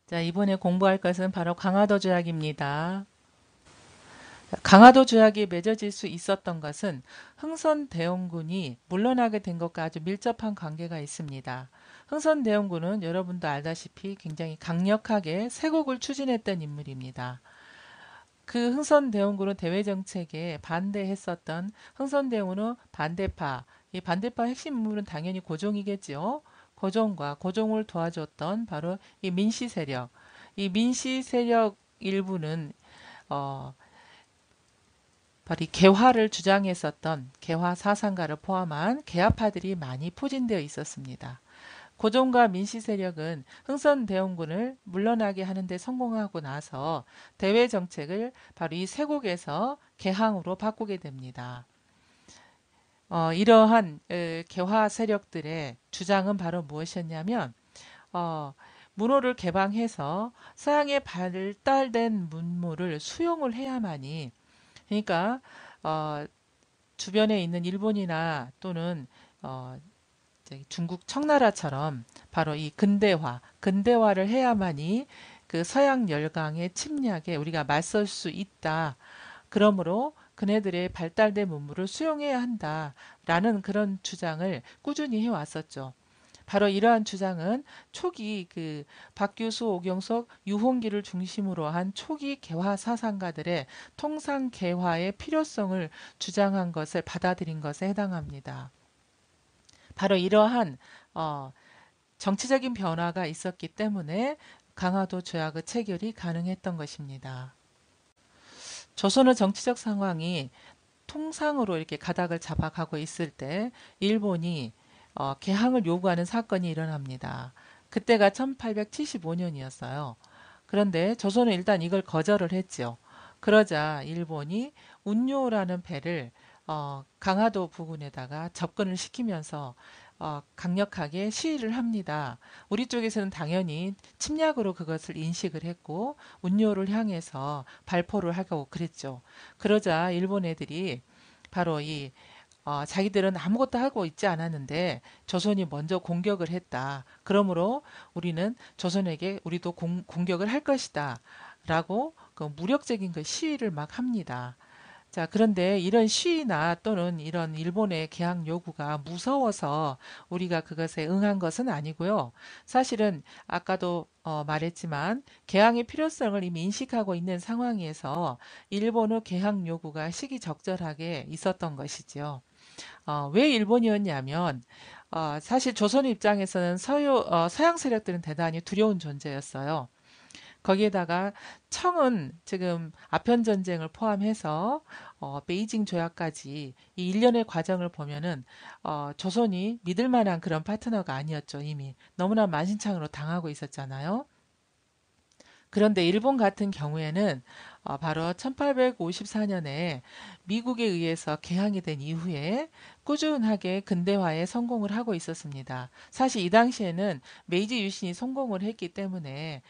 자, 이번에 공부할 것은 바로 강화도 조약입니다. 강화도 조약이 맺어질 수 있었던 것은 흥선대원군이 물러나게 된 것과 아주 밀접한 관계가 있습니다. 흥선대원군은 여러분도 알다시피 굉장히 강력하게 세국을 추진했던 인물입니다. 그 흥선대원군은 대외정책에 반대했었던 흥선대원군은 반대파, 이 반대파 핵심 인물은 당연히 고종이겠지요. 고종과 고종을 도와줬던 바로 이 민씨 세력, 이 민씨 세력 일부는 어, 바로 이 개화를 주장했었던 개화 사상가를 포함한 개화파들이 많이 포진되어 있었습니다. 고종과 민씨 세력은 흥선대원군을 물러나게 하는데 성공하고 나서 대외 정책을 바로 이 세국에서 개항으로 바꾸게 됩니다. 이러한 개화 세력들의 주장은 바로 무엇이었냐면 어, 문호를 개방해서 서양의 발달된 문물을 수용을 해야만이, 그러니까 어, 주변에 있는 일본이나 또는 어, 중국 청나라처럼 바로 이 근대화를 해야만이 그 서양 열강의 침략에 우리가 맞설 수 있다. 그러므로 그네들의 발달된 문물을 수용해야 한다라는 그런 주장을 꾸준히 해왔었죠. 바로 이러한 주장은 초기 그 박규수, 오경석, 유홍기를 중심으로 한 초기 개화 사상가들의 통상 개화의 필요성을 주장한 것을 받아들인 것에 해당합니다. 바로 이러한 어, 정치적인 변화가 있었기 때문에 강화도 조약의 체결이 가능했던 것입니다. 조선의 정치적 상황이 통상으로 이렇게 가닥을 잡아가고 있을 때 일본이 개항을 요구하는 사건이 일어납니다. 그때가 1875년이었어요. 그런데 조선은 일단 이걸 거절을 했죠. 그러자 일본이 운요라는 배를 강화도 부근에다가 접근을 시키면서 강력하게 시위를 합니다. 우리 쪽에서는 당연히 침략으로 그것을 인식을 했고 운요를 향해서 발포를 하고 그랬죠. 그러자 일본 애들이 바로 자기들은 아무것도 하고 있지 않았는데 조선이 먼저 공격을 했다. 그러므로 우리는 조선에게 우리도 공격을 할 것이다. 라고 그 무력적인 그 시위를 막 합니다. 자, 그런데 이런 시위나 또는 이런 일본의 개항 요구가 무서워서 우리가 그것에 응한 것은 아니고요. 사실은 아까도 말했지만 개항의 필요성을 이미 인식하고 있는 상황에서 일본의 개항 요구가 시기적절하게 있었던 것이죠. 왜 일본이었냐면 사실 조선 입장에서는 서양 세력들은 대단히 두려운 존재였어요. 거기에다가 청은 지금 아편 전쟁을 포함해서 베이징 조약까지 이 일련의 과정을 보면은 조선이 믿을 만한 그런 파트너가 아니었죠. 이미 너무나 만신창으로 당하고 있었잖아요. 그런데 일본 같은 경우에는 바로 1854년에 미국에 의해서 개항이 된 이후에 꾸준하게 근대화에 성공을 하고 있었습니다. 사실 이 당시에는 메이지 유신이 성공을 했기 때문에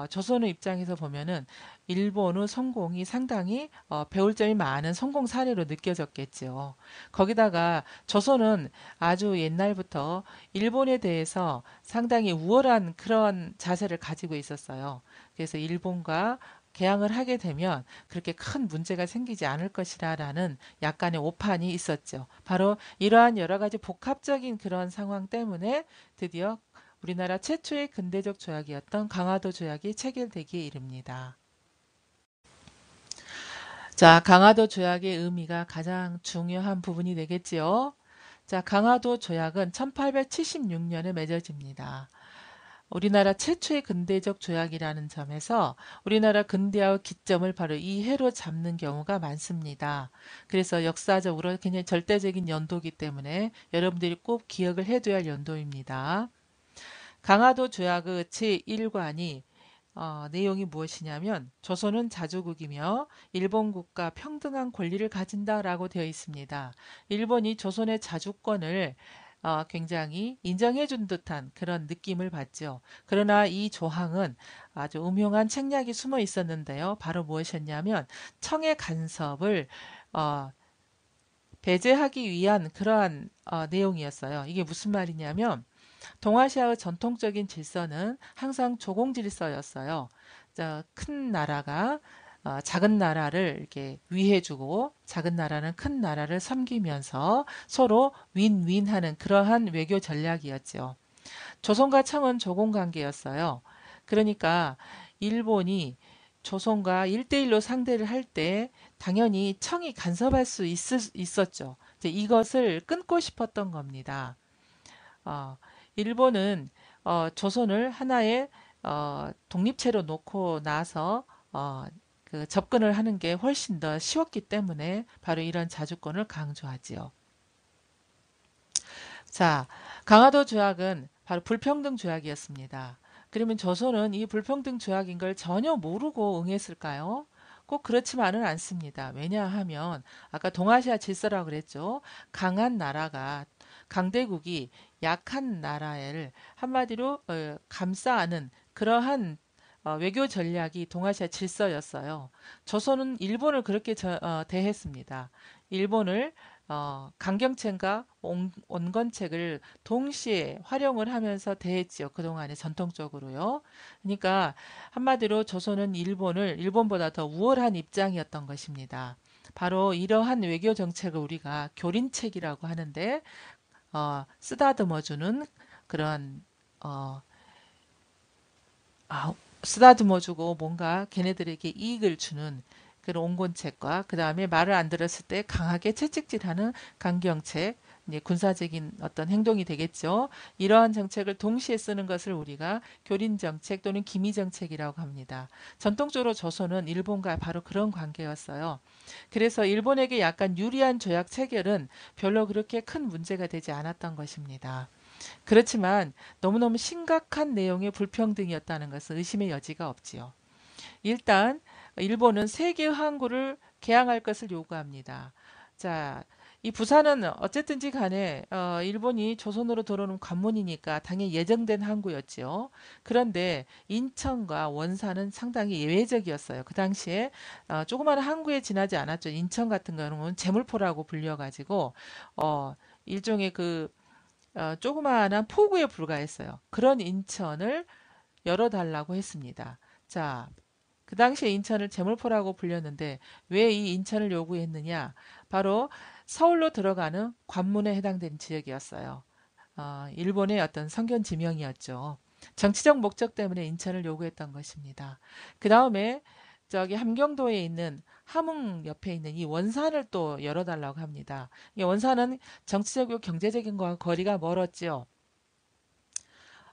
조선의 입장에서 보면은 일본의 성공이 상당히 배울 점이 많은 성공 사례로 느껴졌겠죠. 거기다가 조선은 아주 옛날부터 일본에 대해서 상당히 우월한 그런 자세를 가지고 있었어요. 그래서 일본과 개항을 하게 되면 그렇게 큰 문제가 생기지 않을 것이라는 약간의 오판이 있었죠. 바로 이러한 여러 가지 복합적인 그런 상황 때문에 드디어 우리나라 최초의 근대적 조약이었던 강화도 조약이 체결되기에 이릅니다. 자, 강화도 조약의 의미가 가장 중요한 부분이 되겠지요. 자, 강화도 조약은 1876년에 맺어집니다. 우리나라 최초의 근대적 조약이라는 점에서 우리나라 근대화의 기점을 바로 이 해로 잡는 경우가 많습니다. 그래서 역사적으로 굉장히 절대적인 연도이기 때문에 여러분들이 꼭 기억을 해둬야 할 연도입니다. 강화도 조약의 제1관이 내용이 무엇이냐면 조선은 자주국이며 일본국과 평등한 권리를 가진다라고 되어 있습니다. 일본이 조선의 자주권을 굉장히 인정해 준 듯한 그런 느낌을 받죠. 그러나 이 조항은 아주 음흉한 책략이 숨어 있었는데요. 바로 무엇이었냐면 청의 간섭을 어, 배제하기 위한 그러한 내용이었어요. 이게 무슨 말이냐면 동아시아의 전통적인 질서는 항상 조공 질서였어요. 큰 나라가 작은 나라를 이렇게 위해주고 작은 나라는 큰 나라를 섬기면서 서로 윈윈하는 그러한 외교 전략이었죠. 조선과 청은 조공 관계였어요. 그러니까 일본이 조선과 1대1로 상대를 할 때 당연히 청이 간섭할 수 있었죠. 이제 이것을 끊고 싶었던 겁니다. 어, 일본은 조선을 하나의 독립체로 놓고 나서 어, 그 접근을 하는 게 훨씬 더 쉬웠기 때문에 바로 이런 자주권을 강조하지요. 자, 강화도 조약은 바로 불평등 조약이었습니다. 그러면 조선은 이 불평등 조약인 걸 전혀 모르고 응했을까요? 꼭 그렇지만은 않습니다. 왜냐하면 아까 동아시아 질서라고 그랬죠. 강한 나라가 강대국이 약한 나라를 한마디로 감싸 안은 그러한 외교 전략이 동아시아 질서였어요. 조선은 일본을 그렇게 대했습니다. 일본을 강경책과 온건책을 동시에 활용을 하면서 대했지요. 그동안에 전통적으로요. 그러니까 한마디로 조선은 일본보다 더 우월한 입장이었던 것입니다. 바로 이러한 외교 정책을 우리가 교린책이라고 하는데 쓰다듬어주는 그런 어, 쓰다듬어주고 뭔가 걔네들에게 이익을 주는 그런 온건책과 그 다음에 말을 안 들었을 때 강하게 채찍질하는 강경책, 이제 군사적인 어떤 행동이 되겠죠. 이러한 정책을 동시에 쓰는 것을 우리가 교린 정책 또는 기미 정책이라고 합니다. 전통적으로 조선은 일본과 바로 그런 관계였어요. 그래서 일본에게 약간 유리한 조약 체결은 별로 그렇게 큰 문제가 되지 않았던 것입니다. 그렇지만 너무너무 심각한 내용의 불평등이었다는 것은 의심의 여지가 없지요. 일단 일본은 세계 항구를 개항할 것을 요구합니다. 자, 이 부산은 어쨌든지 간에 일본이 조선으로 들어오는 관문이니까 당연히 예정된 항구였지요. 그런데 인천과 원산은 상당히 예외적이었어요. 그 당시에 조그마한 항구에 지나지 않았죠. 인천 같은 경우는 제물포라고 불려가지고 일종의 조그마한 포구에 불과했어요. 그런 인천을 열어달라고 했습니다. 자, 그 당시에 인천을 제물포라고 불렸는데 왜 이 인천을 요구했느냐? 바로 서울로 들어가는 관문에 해당되는 지역이었어요. 일본의 어떤 성견 지명이었죠. 정치적 목적 때문에 인천을 요구했던 것입니다. 그 다음에 저기 함경도에 있는 함흥 옆에 있는 이 원산을 또 열어달라고 합니다. 이 원산은 정치적이고 경제적인 거와 거리가 멀었지요.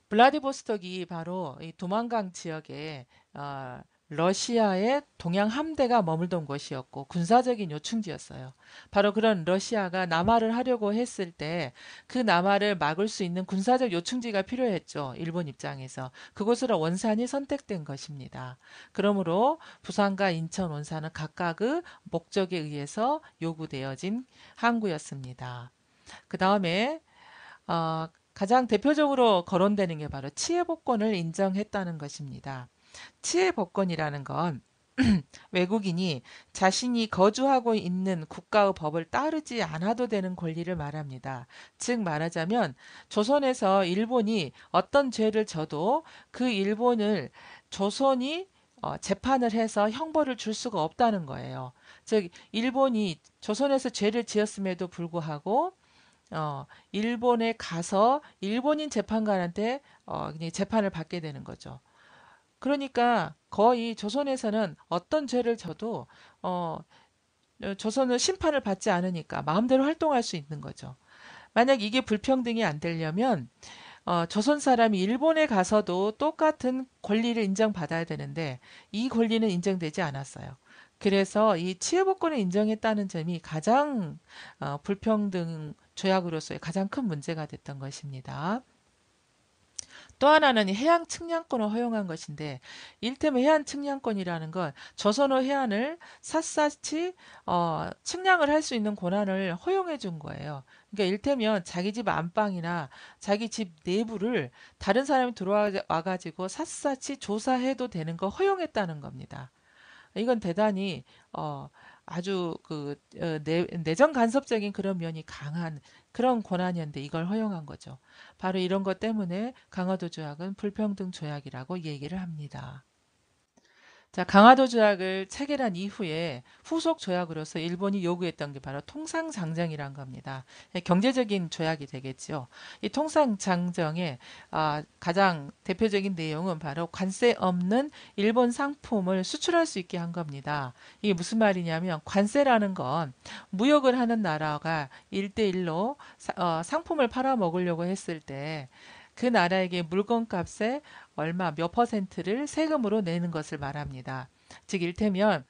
블라디보스톡이 바로 이 도만강 지역에 어, 러시아의 동양 함대가 머물던 곳이었고 군사적인 요충지였어요. 바로 그런 러시아가 남하를 하려고 했을 때 그 남하를 막을 수 있는 군사적 요충지가 필요했죠. 일본 입장에서. 그곳으로 원산이 선택된 것입니다. 그러므로 부산과 인천 원산은 각각의 목적에 의해서 요구되어진 항구였습니다. 그 다음에 가장 대표적으로 거론되는 게 바로 치해복권을 인정했다는 것입니다. 치해복권이라는 건 외국인이 자신이 거주하고 있는 국가의 법을 따르지 않아도 되는 권리를 말합니다. 즉 말하자면 조선에서 일본이 어떤 죄를 져도 그 일본을 조선이 재판을 해서 형벌을 줄 수가 없다는 거예요. 즉 일본이 조선에서 죄를 지었음에도 불구하고 일본에 가서 일본인 재판관한테 그냥 재판을 받게 되는 거죠. 그러니까 거의 조선에서는 어떤 죄를 져도 어, 조선은 심판을 받지 않으니까 마음대로 활동할 수 있는 거죠. 만약 이게 불평등이 안 되려면 조선 사람이 일본에 가서도 똑같은 권리를 인정받아야 되는데 이 권리는 인정되지 않았어요. 그래서 이 치해복권을 인정했다는 점이 가장 불평등 조약으로서의 가장 큰 문제가 됐던 것입니다. 또 하나는 해양 측량권을 허용한 것인데 이를테면 해안 측량권이라는 건 조선어 해안을 샅샅이 측량을 할 수 있는 권한을 허용해 준 거예요. 그러니까 이를테면 자기 집 안방이나 자기 집 내부를 다른 사람이 들어와 가지고 샅샅이 조사해도 되는 거 허용했다는 겁니다. 이건 대단히 아주 내정 간섭적인 그런 면이 강한 그런 권한이었는데 이걸 허용한 거죠. 바로 이런 것 때문에 강화도 조약은 불평등 조약이라고 얘기를 합니다. 자, 강화도 조약을 체결한 이후에 후속 조약으로서 일본이 요구했던 게 바로 통상장정이란 겁니다. 경제적인 조약이 되겠죠. 이 통상장정의 가장 대표적인 내용은 바로 관세 없는 일본 상품을 수출할 수 있게 한 겁니다. 이게 무슨 말이냐면 관세라는 건 무역을 하는 나라가 1대1로 상품을 팔아먹으려고 했을 때 그 나라에게 물건값에 얼마 몇 퍼센트를 세금으로 내는 것을 말합니다. 즉 일테면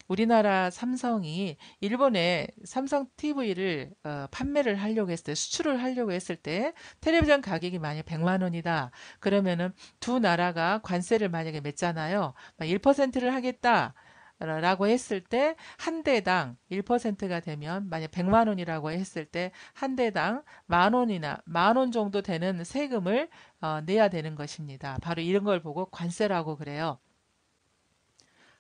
우리나라 삼성이 일본에 삼성 TV를 판매를 하려고 했을 때, 수출을 하려고 했을 때 텔레비전 가격이 만약 100만 원이다. 그러면은 두 나라가 관세를 만약에 맺잖아요. 1%를 하겠다. 라고 했을 때 한 대당 1%가 되면 만약 100만 원이라고 했을 때 한 대당 만 원이나 만 원 정도 되는 세금을 내야 되는 것입니다. 바로 이런 걸 보고 관세라고 그래요.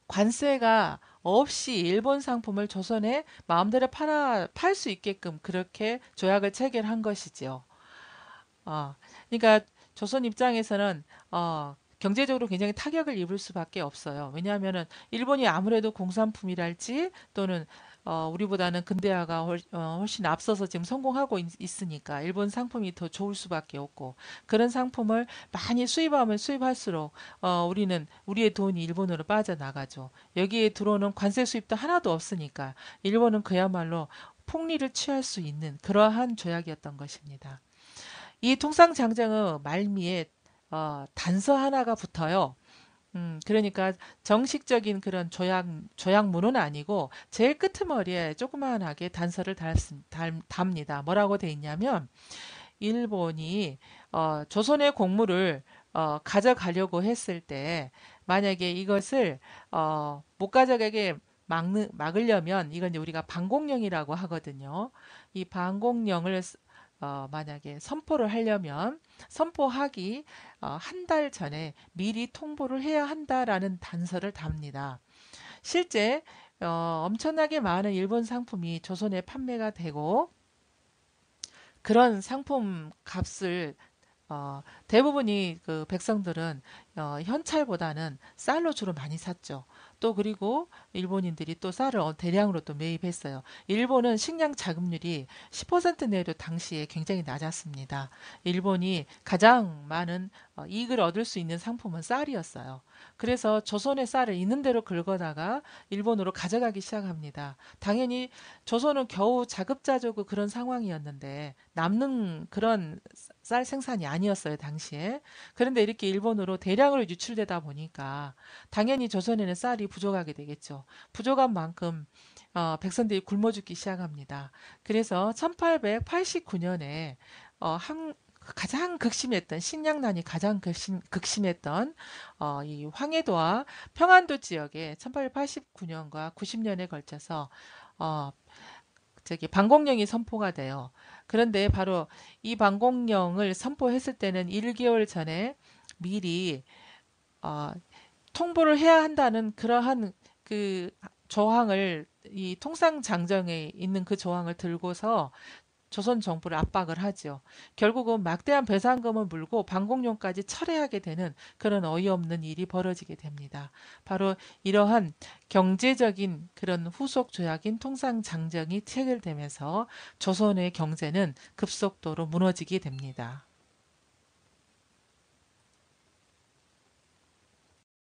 관세가 없이 일본 상품을 조선에 마음대로 팔 수 있게끔 그렇게 조약을 체결한 것이지요. 어, 그러니까 조선 입장에서는 경제적으로 굉장히 타격을 입을 수밖에 없어요. 왜냐하면은 일본이 아무래도 공산품이랄지 또는 우리보다는 근대화가 훨씬 앞서서 지금 성공하고 있으니까 일본 상품이 더 좋을 수밖에 없고 그런 상품을 많이 수입하면 수입할수록 우리의 돈이 일본으로 빠져나가죠. 여기에 들어오는 관세 수입도 하나도 없으니까 일본은 그야말로 폭리를 취할 수 있는 그러한 조약이었던 것입니다. 이 통상장정의 말미에 단서 하나가 붙어요. 그러니까 정식적인 그런 조약문은 아니고 제일 끄트머리에 조그만하게 단서를 답니다. 뭐라고 돼 있냐면 일본이 조선의 곡물을 가져가려고 했을 때 만약에 이것을 못 가져가게 막으려면 이건 이제 우리가 방공령이라고 하거든요. 이 방공령을 만약에 선포를 하려면 선포하기 한 달 전에 미리 통보를 해야 한다라는 단서를 답니다. 실제 엄청나게 많은 일본 상품이 조선에 판매가 되고 그런 상품 값을 대부분이 그 백성들은 현찰보다는 쌀로 주로 많이 샀죠. 또 그리고 일본인들이 또 쌀을 대량으로 또 매입했어요. 일본은 식량 자급률이 10% 내로 당시에 굉장히 낮았습니다. 일본이 가장 많은 이익을 얻을 수 있는 상품은 쌀이었어요. 그래서 조선의 쌀을 있는 대로 긁어다가 일본으로 가져가기 시작합니다. 당연히 조선은 겨우 자급자족의 그런 상황이었는데 남는 그런 쌀 생산이 아니었어요, 당시에. 그런데 이렇게 일본으로 대량으로 유출되다 보니까 당연히 조선에는 쌀이 부족하게 되겠죠. 부족한 만큼 백성들이 굶어 죽기 시작합니다. 그래서 1889년에 가장 극심했던 식량난이 가장 극심했던 이 황해도와 평안도 지역에 1889년과 90년에 걸쳐서 어, 방공령이 선포가 돼요. 그런데 바로 이 방공령을 선포했을 때는 1개월 전에 미리 어, 통보를 해야 한다는 그러한 그 조항을 이 통상장정에 있는 그 조항을 들고서 조선 정부를 압박을 하죠. 결국은 막대한 배상금을 물고 방공용까지 철회하게 되는 그런 어이없는 일이 벌어지게 됩니다. 바로 이러한 경제적인 그런 후속 조약인 통상장정이 체결되면서 조선의 경제는 급속도로 무너지게 됩니다.